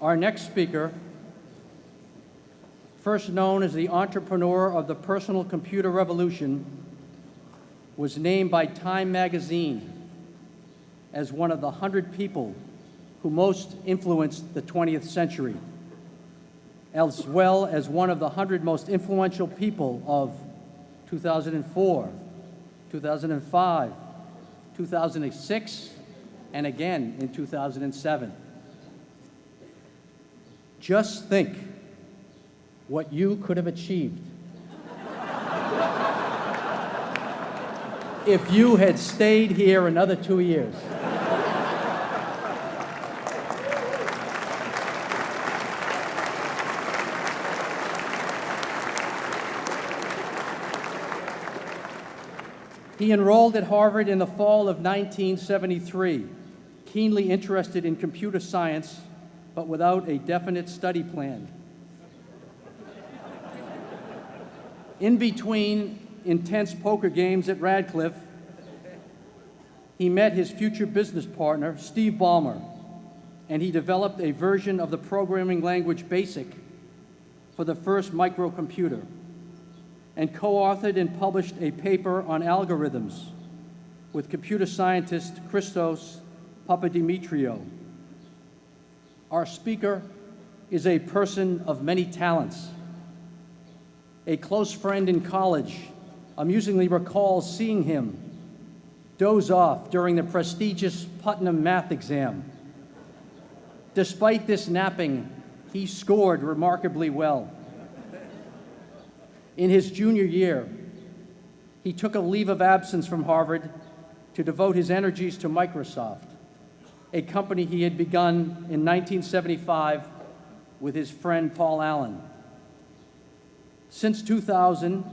Our next speaker, first known as the entrepreneur of the personal computer revolution, was named by Time magazine as one of the 100 people who most influenced the 20th century, as well as one of the 100 most influential people of 2004, 2005, 2006, and again in 2007. Just think what you could have achieved if you had stayed here another 2 years. He enrolled at Harvard in the fall of 1973, keenly interested in computer science, but without a definite study plan. In between intense poker games at Radcliffe, he met his future business partner, Steve Ballmer, and he developed a version of the programming language BASIC for the first microcomputer, and co-authored and published a paper on algorithms with computer scientist Christos Papadimitriou. Our speaker is a person of many talents. A close friend in college amusingly recalls seeing him doze off during the prestigious Putnam math exam. Despite this napping, he scored remarkably well. In his junior year, he took a leave of absence from Harvard to devote his energies to Microsoft, a company he had begun in 1975 with his friend Paul Allen. Since 2000,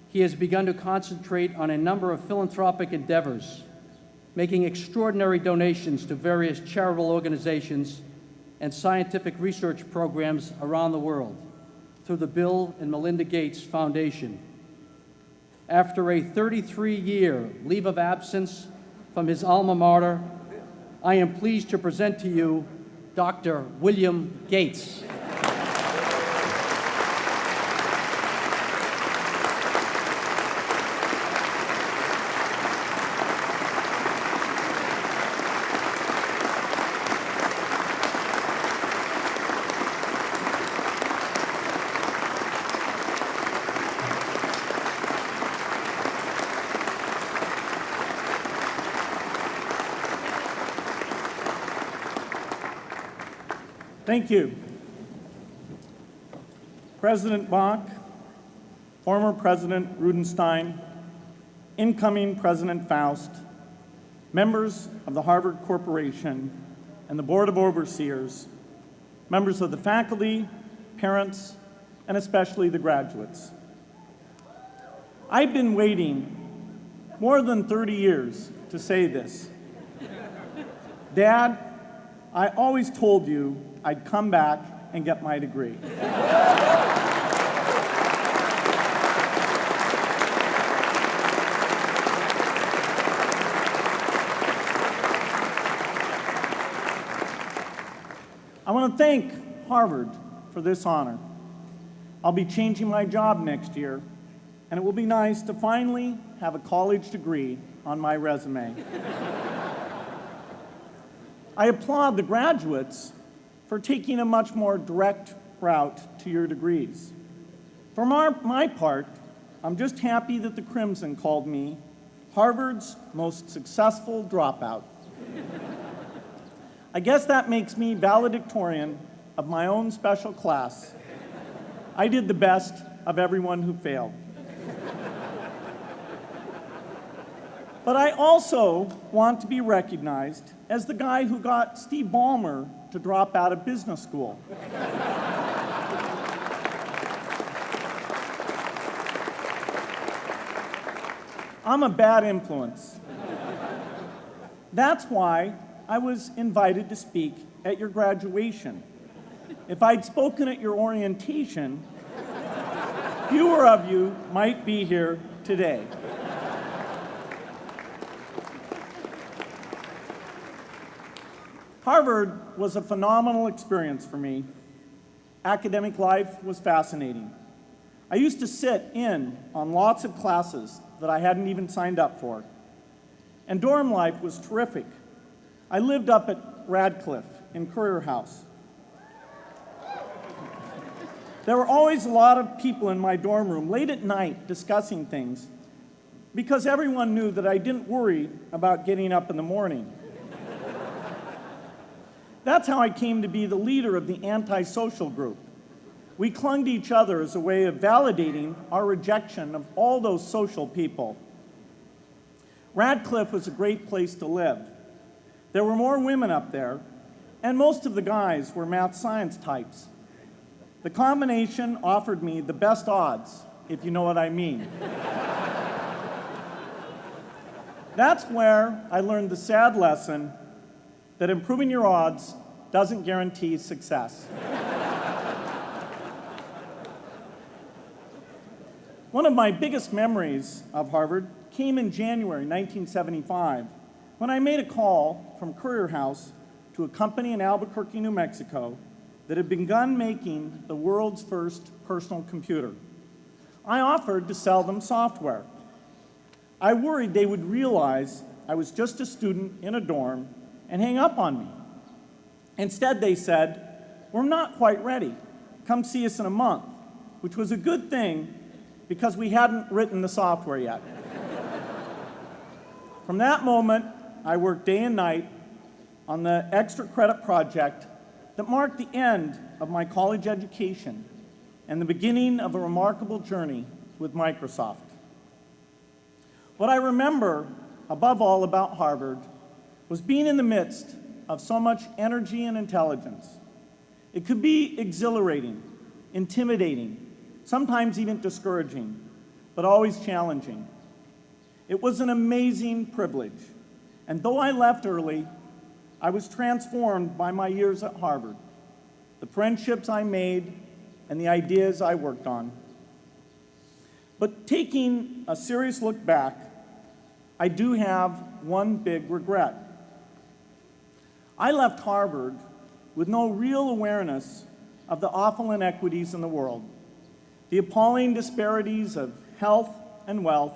he has begun to concentrate on a number of philanthropic endeavors, making extraordinary donations to various charitable organizations and scientific research programs around the world through the Bill and Melinda Gates Foundation. After a 33-year leave of absence from his alma mater, I am pleased to present to you Dr. William Gates. Thank you. President Bach, former President Rudenstein, incoming President Faust, members of the Harvard Corporation and the Board of Overseers, members of the faculty, parents, and especially the graduates. I've been waiting more than 30 years to say this. Dad, I always told you I'd come back and get my degree. I want to thank Harvard for this honor. I'll be changing my job next year, and it will be nice to finally have a college degree on my resume. I applaud the graduates for taking a much more direct route to your degrees. For my part, I'm just happy that the Crimson called me Harvard's most successful dropout. I guess that makes me valedictorian of my own special class. I did the best of everyone who failed. But I also want to be recognized as the guy who got Steve Ballmer to drop out of business school. I'm a bad influence. That's why I was invited to speak at your graduation. If I'd spoken at your orientation, fewer of you might be here today. Harvard was a phenomenal experience for me. Academic life was fascinating. I used to sit in on lots of classes that I hadn't even signed up for. And dorm life was terrific. I lived up at Radcliffe in Currier House. There were always a lot of people in my dorm room late at night discussing things because everyone knew that I didn't worry about getting up in the morning. That's how I came to be the leader of the antisocial group. We clung to each other as a way of validating our rejection of all those social people. Radcliffe was a great place to live. There were more women up there, and most of the guys were math science types. The combination offered me the best odds, if you know what I mean. That's where I learned the sad lesson that improving your odds doesn't guarantee success. One of my biggest memories of Harvard came in January 1975 when I made a call from Currier House to a company in Albuquerque, New Mexico that had begun making the world's first personal computer. I offered to sell them software. I worried they would realize I was just a student in a dorm and hang up on me. Instead, they said, "We're not quite ready. Come see us in a month," which was a good thing because we hadn't written the software yet. From that moment, I worked day and night on the extra credit project that marked the end of my college education and the beginning of a remarkable journey with Microsoft. What I remember above all about Harvard was being in the midst of so much energy and intelligence. It could be exhilarating, intimidating, sometimes even discouraging, but always challenging. It was an amazing privilege, and though I left early, I was transformed by my years at Harvard, the friendships I made, and the ideas I worked on. But taking a serious look back, I do have one big regret. I left Harvard with no real awareness of the awful inequities in the world, the appalling disparities of health and wealth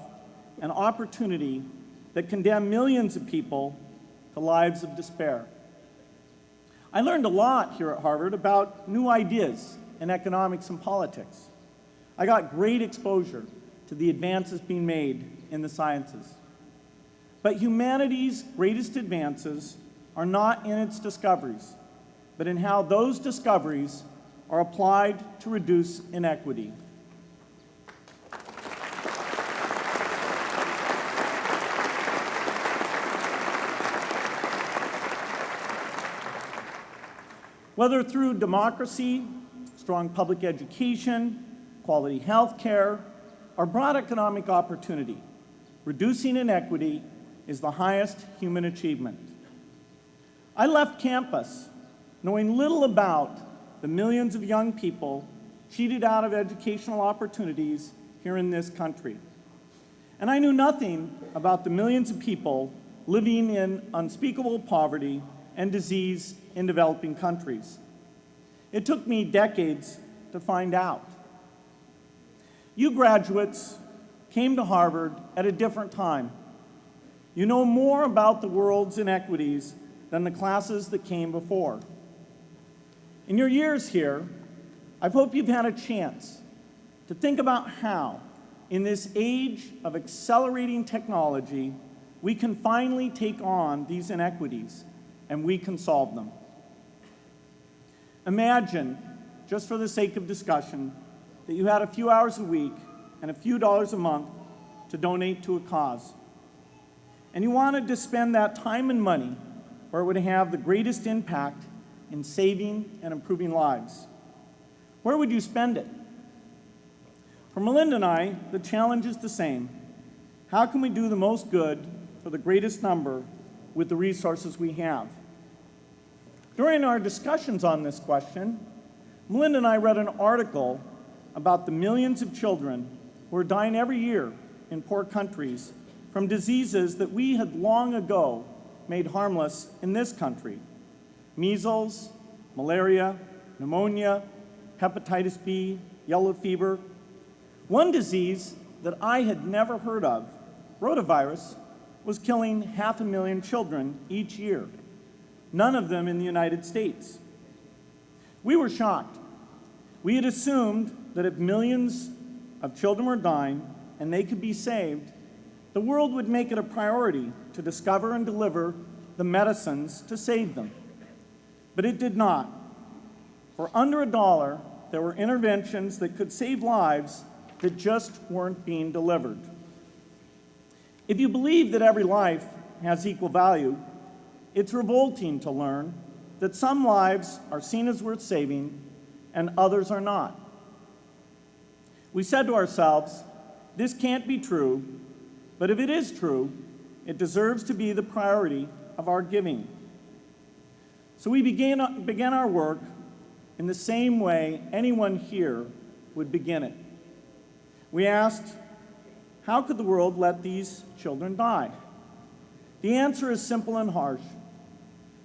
and opportunity that condemn millions of people to lives of despair. I learned a lot here at Harvard about new ideas in economics and politics. I got great exposure to the advances being made in the sciences. But humanity's greatest advances are not in its discoveries, but in how those discoveries are applied to reduce inequity. Whether through democracy, strong public education, quality health care, or broad economic opportunity, reducing inequity is the highest human achievement. I left campus knowing little about the millions of young people cheated out of educational opportunities here in this country. And I knew nothing about the millions of people living in unspeakable poverty and disease in developing countries. It took me decades to find out. You graduates came to Harvard at a different time. You know more about the world's inequities than the classes that came before. In your years here, I hope you've had a chance to think about how, in this age of accelerating technology, we can finally take on these inequities and we can solve them. Imagine, just for the sake of discussion, that you had a few hours a week and a few dollars a month to donate to a cause. And you wanted to spend that time and money where it would have the greatest impact in saving and improving lives. Where would you spend it? For Melinda and I, the challenge is the same. How can we do the most good for the greatest number with the resources we have? During our discussions on this question, Melinda and I read an article about the millions of children who are dying every year in poor countries from diseases that we had long ago made harmless in this country. measles, malaria, pneumonia, hepatitis B, yellow fever. One disease that I had never heard of, rotavirus, was killing 500,000 children each year, none of them in the United States. We were shocked. We had assumed that if millions of children were dying and they could be saved, the world would make it a priority to discover and deliver the medicines to save them. But it did not. For under $1, there were interventions that could save lives that just weren't being delivered. If you believe that every life has equal value, it's revolting to learn that some lives are seen as worth saving and others are not. We said to ourselves, this can't be true, but if it is true, it deserves to be the priority of our giving. So we began our work in the same way anyone here would begin it. We asked, how could the world let these children die? The answer is simple and harsh.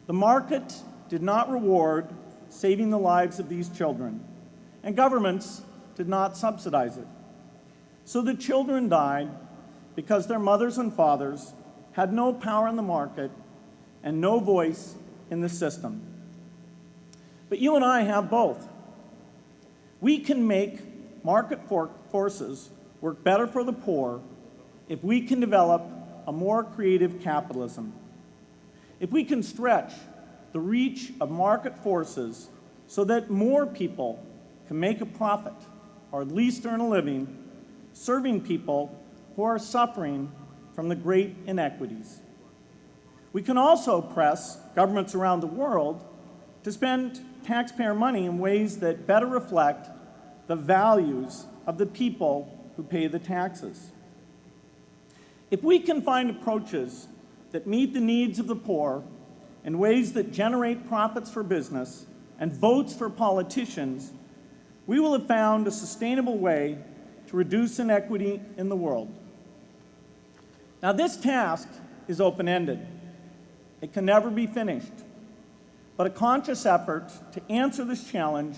The market did not reward saving the lives of these children, and governments did not subsidize it. So the children died because their mothers and fathers had no power in the market and no voice in the system. But you and I have both. We can make market forces work better for the poor if we can develop a more creative capitalism. If we can stretch the reach of market forces so that more people can make a profit, or at least earn a living, serving people who are suffering from the great inequities. We can also press governments around the world to spend taxpayer money in ways that better reflect the values of the people who pay the taxes. If we can find approaches that meet the needs of the poor in ways that generate profits for business and votes for politicians, we will have found a sustainable way to reduce inequity in the world. Now, this task is open-ended. It can never be finished. But a conscious effort to answer this challenge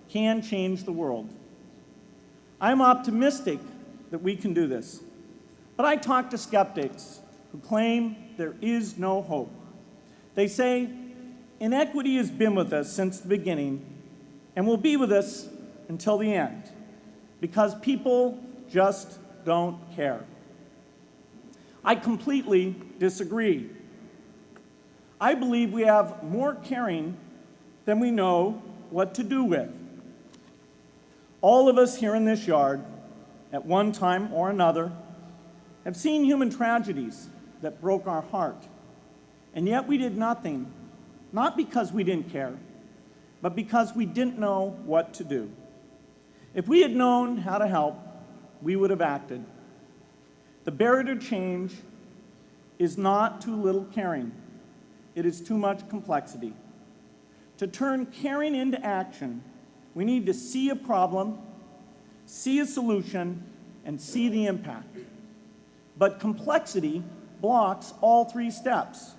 can change the world. I'm optimistic that we can do this. But I talk to skeptics who claim there is no hope. They say, inequity has been with us since the beginning and will be with us until the end, because people just don't care. I completely disagree. I believe we have more caring than we know what to do with. All of us here in this yard, at one time or another, have seen human tragedies that broke our heart, and yet we did nothing, not because we didn't care, but because we didn't know what to do. If we had known how to help, we would have acted. The barrier to change is not too little caring. It is too much complexity. To turn caring into action, we need to see a problem, see a solution, and see the impact. But complexity blocks all three steps.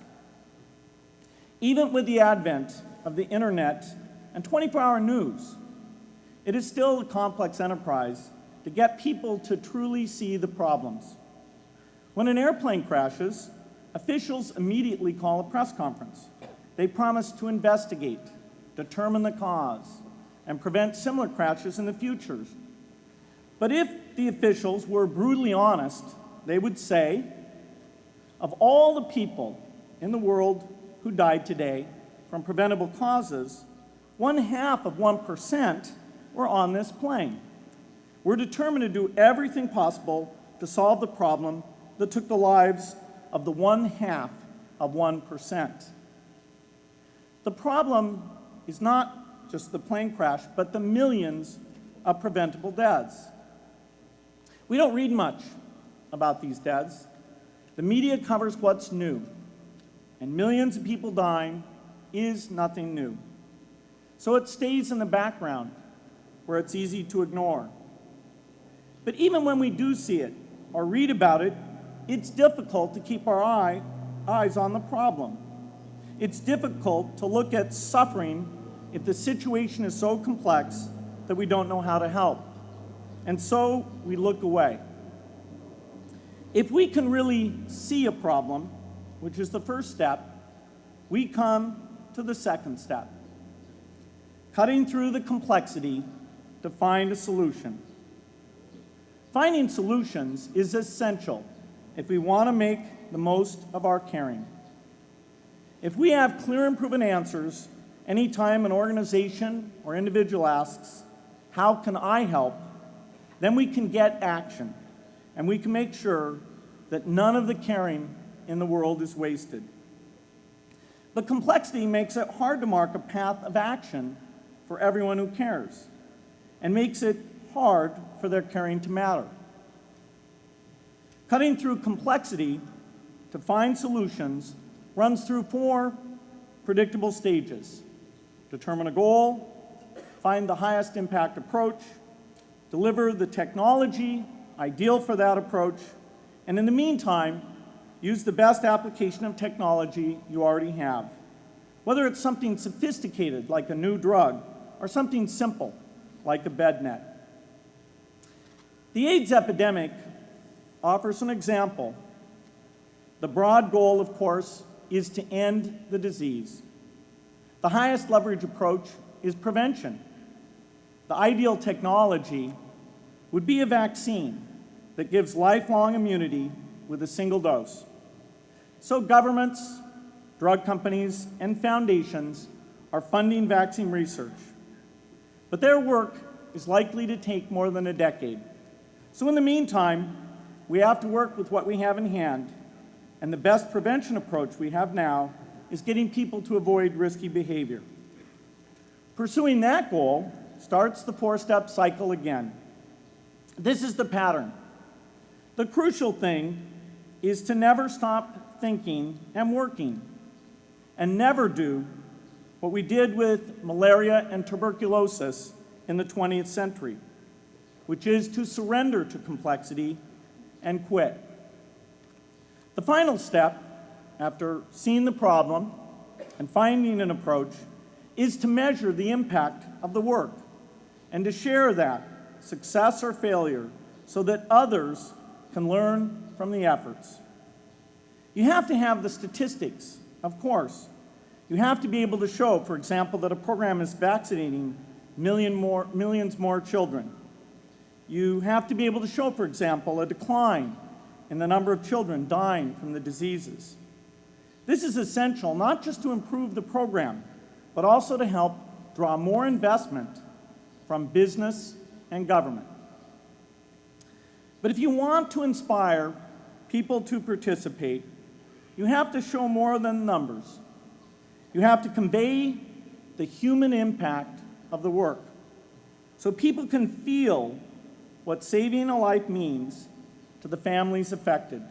Even with the advent of the internet and 24-hour news, it is still a complex enterprise to get people to truly see the problems. When an airplane crashes, officials immediately call a press conference. They promise to investigate, determine the cause, and prevent similar crashes in the future. But if the officials were brutally honest, they would say, of all the people in the world who died today from preventable causes, 0.5% were on this plane. We're determined to do everything possible to solve the problem that took the lives of the 0.5%. The problem is not just the plane crash, but the millions of preventable deaths. We don't read much about these deaths. The media covers what's new, and millions of people dying is nothing new. So it stays in the background where it's easy to ignore. But even when we do see it or read about it, it's difficult to keep our eyes on the problem. it's difficult to look at suffering if the situation is so complex that we don't know how to help. And so we look away. If we can really see a problem, which is the first step, we come to the second step, cutting through the complexity to find a solution. Finding solutions is essential if we want to make the most of our caring. If we have clear and proven answers anytime an organization or individual asks, "How can I help?" then we can get action, and we can make sure that none of the caring in the world is wasted. But complexity makes it hard to mark a path of action for everyone who cares, and makes it hard for their caring to matter. Cutting through complexity to find solutions runs through 4 predictable stages: determine a goal, find the highest impact approach, deliver the technology ideal for that approach, and in the meantime, use the best application of technology you already have, whether it's something sophisticated like a new drug or something simple like a bed net. The AIDS epidemic offers an example. The broad goal, of course, is to end the disease. The highest leverage approach is prevention. The ideal technology would be a vaccine that gives lifelong immunity with a single dose. So governments, drug companies, and foundations are funding vaccine research. But their work is likely to take more than a decade. So in the meantime, we have to work with what we have in hand, and the best prevention approach we have now is getting people to avoid risky behavior. Pursuing that goal starts the 4-step cycle again. This is the pattern. The crucial thing is to never stop thinking and working, and never do what we did with malaria and tuberculosis in the 20th century, which is to surrender to complexity and quit. The final step, after seeing the problem and finding an approach, is to measure the impact of the work and to share that, success or failure, so that others can learn from the efforts. You have to have the statistics, of course. You have to be able to show, for example, that a program is vaccinating millions more children. You have to be able to show, for example, a decline in the number of children dying from the diseases. This is essential not just to improve the program, but also to help draw more investment from business and government. But if you want to inspire people to participate, you have to show more than numbers. You have to convey the human impact of the work so people can feel what saving a life means to the families affected.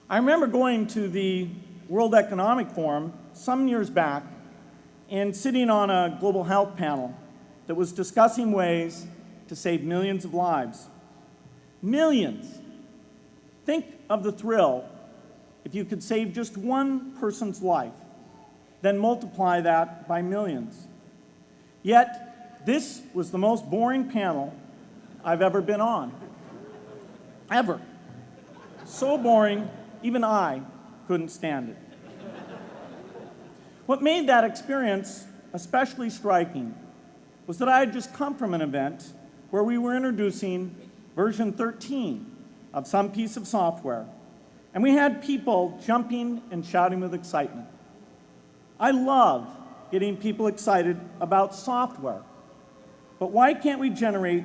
I remember going to the World Economic Forum some years back and sitting on a global health panel that was discussing ways to save millions of lives. Millions! Think of the thrill if you could save just one person's life, then multiply that by millions. Yet, this was the most boring panel I've ever been on. Ever. So boring, even I couldn't stand it. What made that experience especially striking was that I had just come from an event where we were introducing version 13 of some piece of software, and we had people jumping and shouting with excitement. I love getting people excited about software, but why can't we generate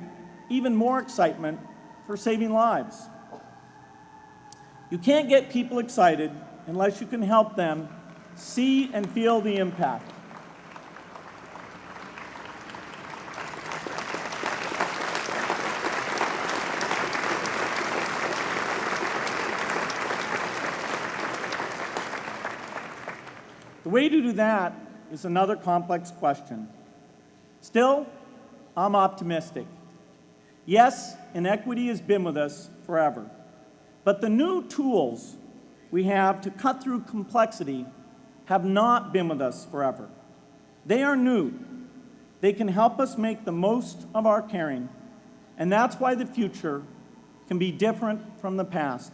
even more excitement for saving lives? You can't get people excited unless you can help them see and feel the impact. The way to do that is another complex question. Still, I'm optimistic. Yes, inequity has been with us forever, but the new tools we have to cut through complexity have not been with us forever. They are new. They can help us make the most of our caring, and that's why the future can be different from the past.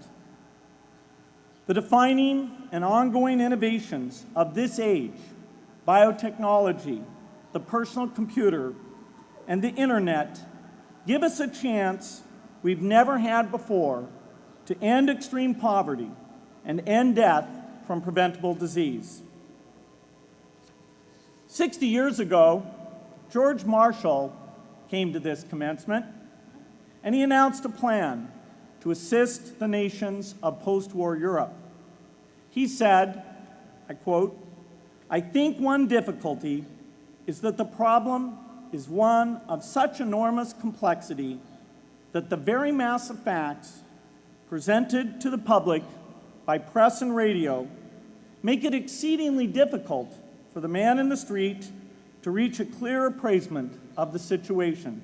The defining and ongoing innovations of this age, biotechnology, the personal computer, and the internet, give us a chance we've never had before to end extreme poverty and end death from preventable disease. 60 years ago, George Marshall came to this commencement, and he announced a plan to assist the nations of post-war Europe. He said, I quote, "I think one difficulty is that the problem is one of such enormous complexity that the very mass of facts presented to the public by press and radio make it exceedingly difficult for the man in the street to reach a clear appraisement of the situation.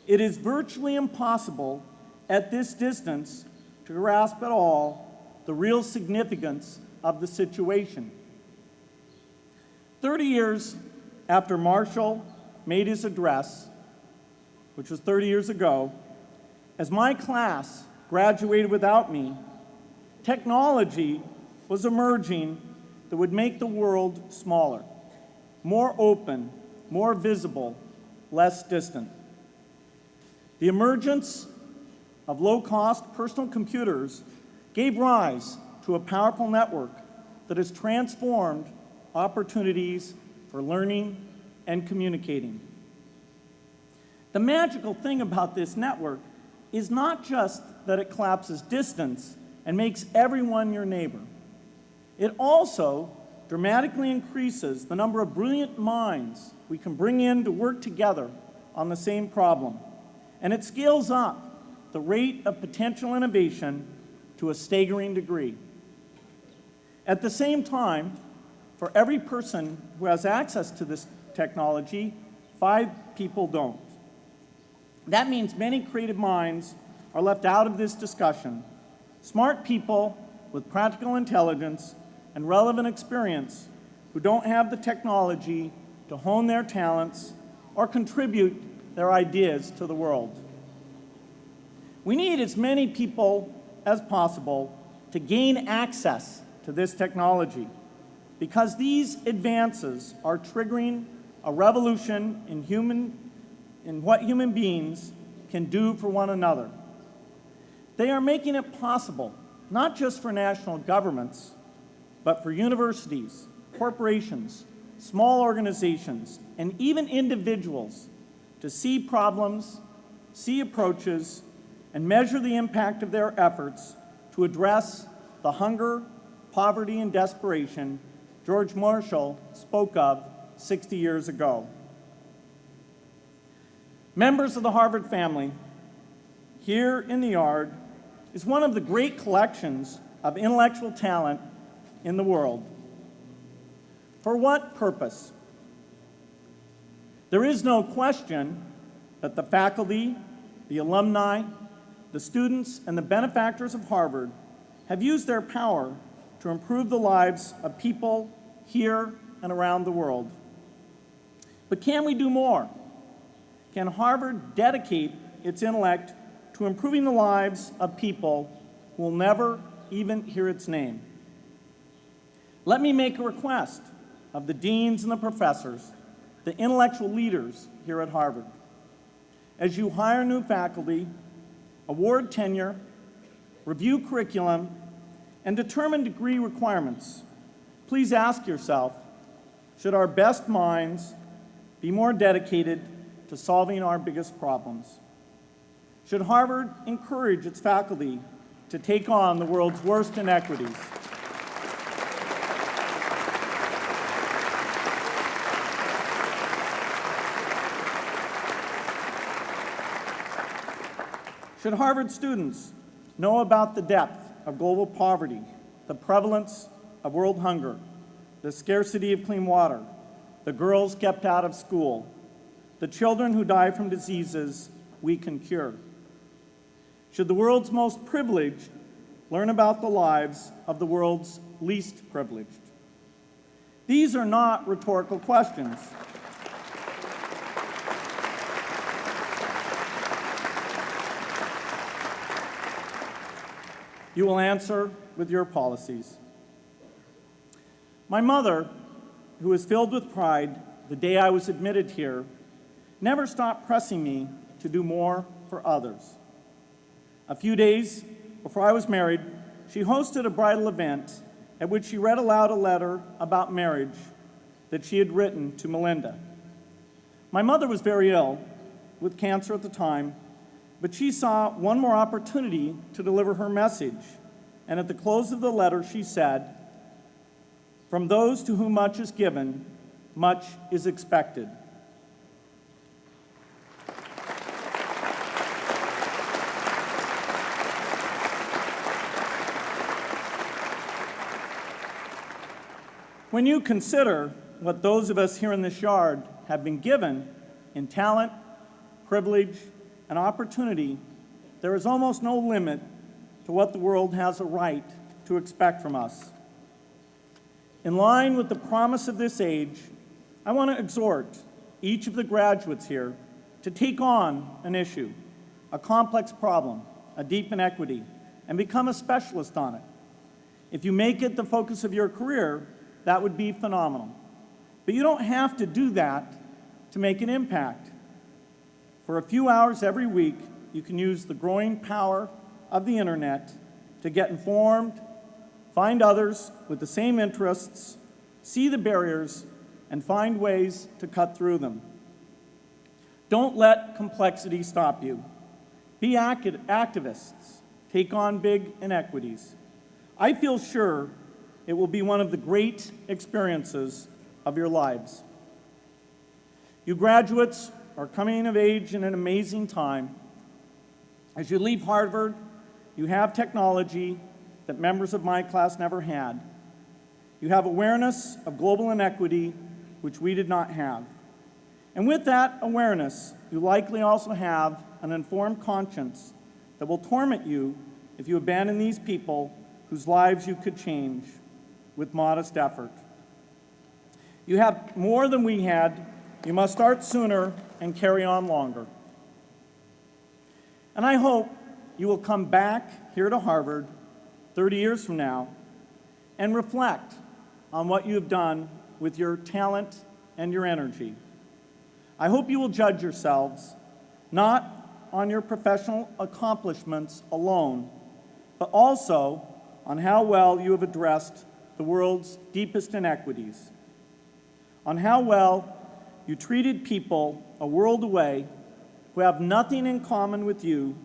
It is virtually impossible at this distance to grasp at all the real significance of the situation." 30 years after Marshall made his address, which was 30 years ago, as my class graduated without me, technology was emerging that would make the world smaller, more open, more visible, less distant. The emergence of low-cost personal computers gave rise to a powerful network that has transformed opportunities for learning and communicating. The magical thing about this network is not just that it collapses distance and makes everyone your neighbor. It also dramatically increases the number of brilliant minds we can bring in to work together on the same problem. And it scales up the rate of potential innovation to a staggering degree. At the same time, for every person who has access to this technology, 5 people don't. That means many creative minds are left out of this discussion. Smart people with practical intelligence and relevant experience who don't have the technology to hone their talents or contribute their ideas to the world. We need as many people as possible to gain access to this technology because these advances are triggering a revolution in what human beings can do for one another. They are making it possible, not just for national governments, but for universities, corporations, small organizations, and even individuals to see problems, see approaches, and measure the impact of their efforts to address the hunger, poverty, and desperation George Marshall spoke of 60 years ago. Members of the Harvard family, here in the Yard is one of the great collections of intellectual talent in the world. For what purpose? There is no question that the faculty, the alumni, the students, and the benefactors of Harvard have used their power to improve the lives of people here and around the world. But can we do more? Can Harvard dedicate its intellect to improving the lives of people who will never even hear its name? Let me make a request of the deans and the professors, the intellectual leaders here at Harvard. As you hire new faculty, award tenure, review curriculum, and determine degree requirements, please ask yourself, should our best minds be more dedicated to solving our biggest problems? Should Harvard encourage its faculty to take on the world's worst inequities? Should Harvard students know about the depth of global poverty, the prevalence of world hunger, the scarcity of clean water, the girls kept out of school, the children who die from diseases we can cure? Should the world's most privileged learn about the lives of the world's least privileged? These are not rhetorical questions. You will answer with your policies. My mother, who was filled with pride the day I was admitted here, never stopped pressing me to do more for others. A few days before I was married, she hosted a bridal event at which she read aloud a letter about marriage that she had written to Melinda. My mother was very ill, with cancer at the time, but she saw one more opportunity to deliver her message, and at the close of the letter she said, "From those to whom much is given, much is expected." When you consider what those of us here in this yard have been given in talent, privilege, and opportunity, there is almost no limit to what the world has a right to expect from us. In line with the promise of this age, I want to exhort each of the graduates here to take on an issue, a complex problem, a deep inequity, and become a specialist on it. If you make it the focus of your career, that would be phenomenal. But you don't have to do that to make an impact. For a few hours every week, you can use the growing power of the internet to get informed, find others with the same interests, see the barriers, and find ways to cut through them. Don't let complexity stop you. Be activists. Take on big inequities. I feel sure it will be one of the great experiences of your lives. You graduates are coming of age in an amazing time. As you leave Harvard, you have technology that members of my class never had. You have awareness of global inequity, which we did not have. And with that awareness, you likely also have an informed conscience that will torment you if you abandon these people whose lives you could change with modest effort. You have more than we had. You must start sooner and carry on longer. And I hope you will come back here to Harvard 30 years from now and reflect on what you have done with your talent and your energy. I hope you will judge yourselves not on your professional accomplishments alone, but also on how well you have addressed the world's deepest inequities, on how well you treated people a world away who have nothing in common with you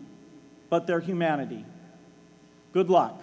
but their humanity. Good luck.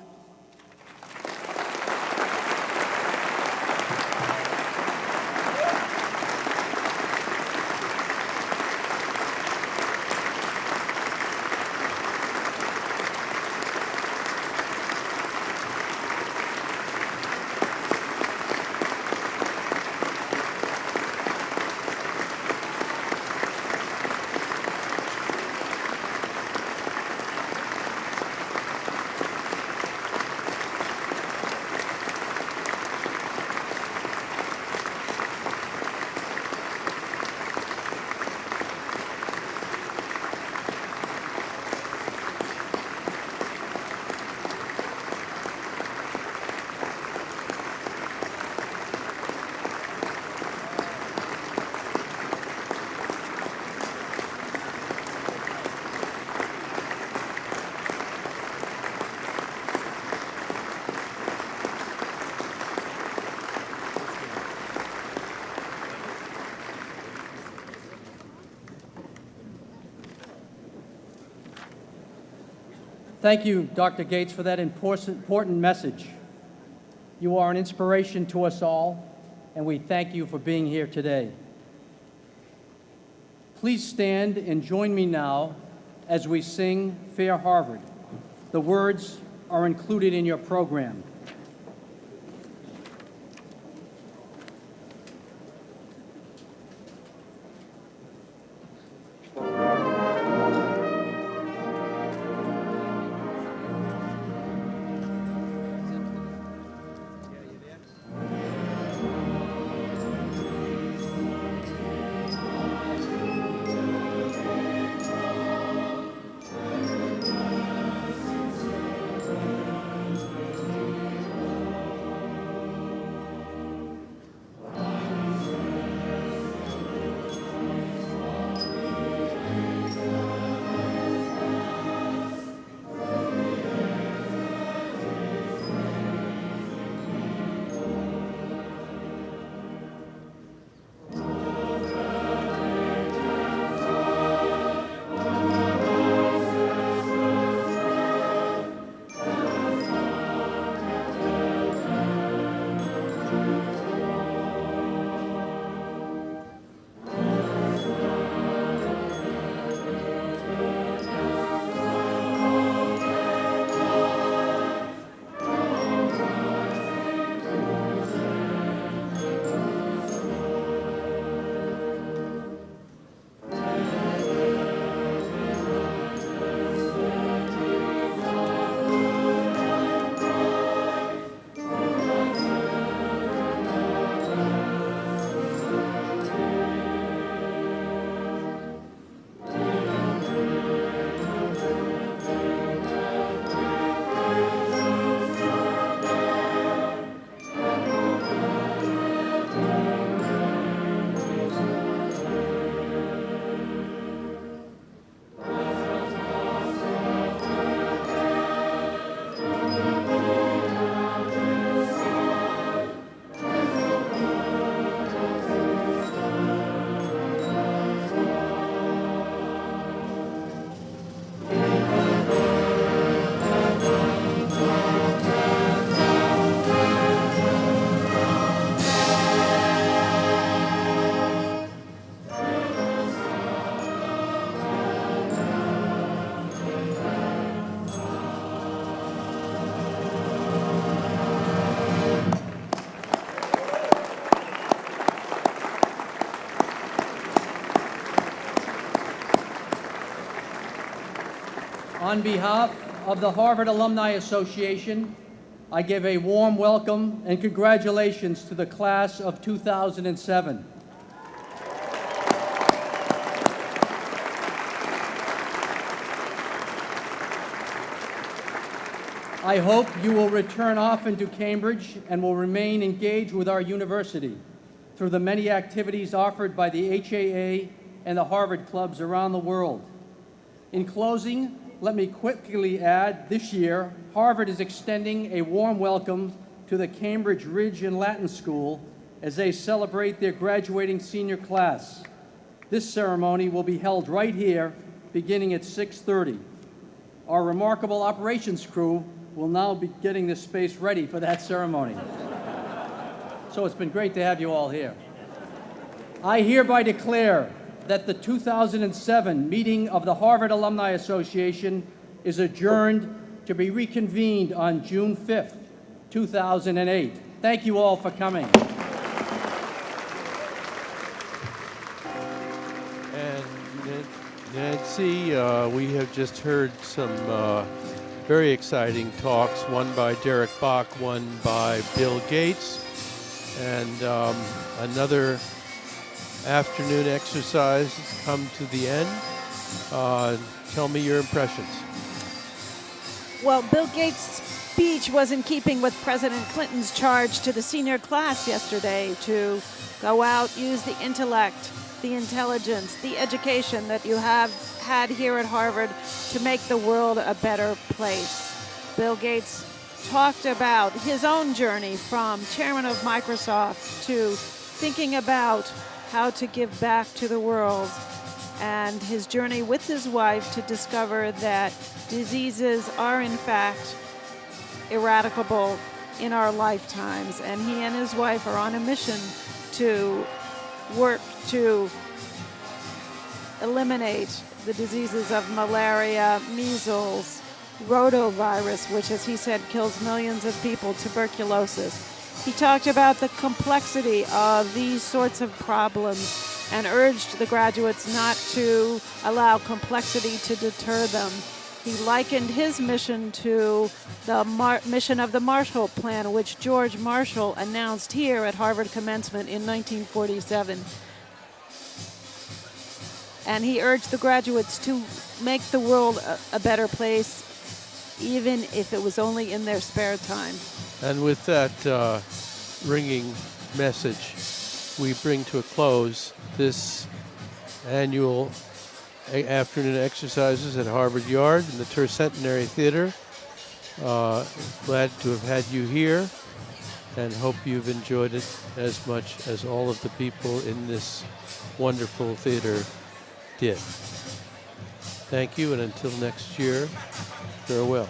Thank you, Dr. Gates, for that important message. You are an inspiration to us all, and we thank you for being here today. Please stand and join me now as we sing Fair Harvard. The words are included in your program. On behalf of the Harvard Alumni Association, I give a warm welcome and congratulations to the class of 2007. I hope you will return often to Cambridge and will remain engaged with our university through the many activities offered by the HAA and the Harvard clubs around the world. In closing, let me quickly add, this year, Harvard is extending a warm welcome to the Cambridge Ridge and Latin School as they celebrate their graduating senior class. This ceremony will be held right here, beginning at 6:30. Our remarkable operations crew will now be getting this space ready for that ceremony. So it's been great to have you all here. I hereby declare that the 2007 meeting of the Harvard Alumni Association is adjourned to be reconvened on June 5th, 2008. Thank you all for coming. And Nancy, we have just heard some very exciting talks, one by Derek Bach, one by Bill Gates, and another afternoon exercise has come to the end. Tell me your impressions. Well, Bill Gates' speech was in keeping with President Clinton's charge to the senior class yesterday to go out, use the intellect, the intelligence, the education that you have had here at Harvard to make the world a better place. Bill Gates talked about his own journey from chairman of Microsoft to thinking about how to give back to the world, and his journey with his wife to discover that diseases are in fact eradicable in our lifetimes. And he and his wife are on a mission to work to eliminate the diseases of malaria, measles, rotavirus, which, as he said, kills millions of people, tuberculosis. He talked about the complexity of these sorts of problems and urged the graduates not to allow complexity to deter them. He likened his mission to the mission of the Marshall Plan, which George Marshall announced here at Harvard commencement in 1947. And he urged the graduates to make the world a better place, even if it was only in their spare time. And with that ringing message, we bring to a close this annual afternoon exercises at Harvard Yard in the Tercentenary Theater. Glad to have had you here and hope you've enjoyed it as much as all of the people in this wonderful theater did. Thank you, and until next year, farewell.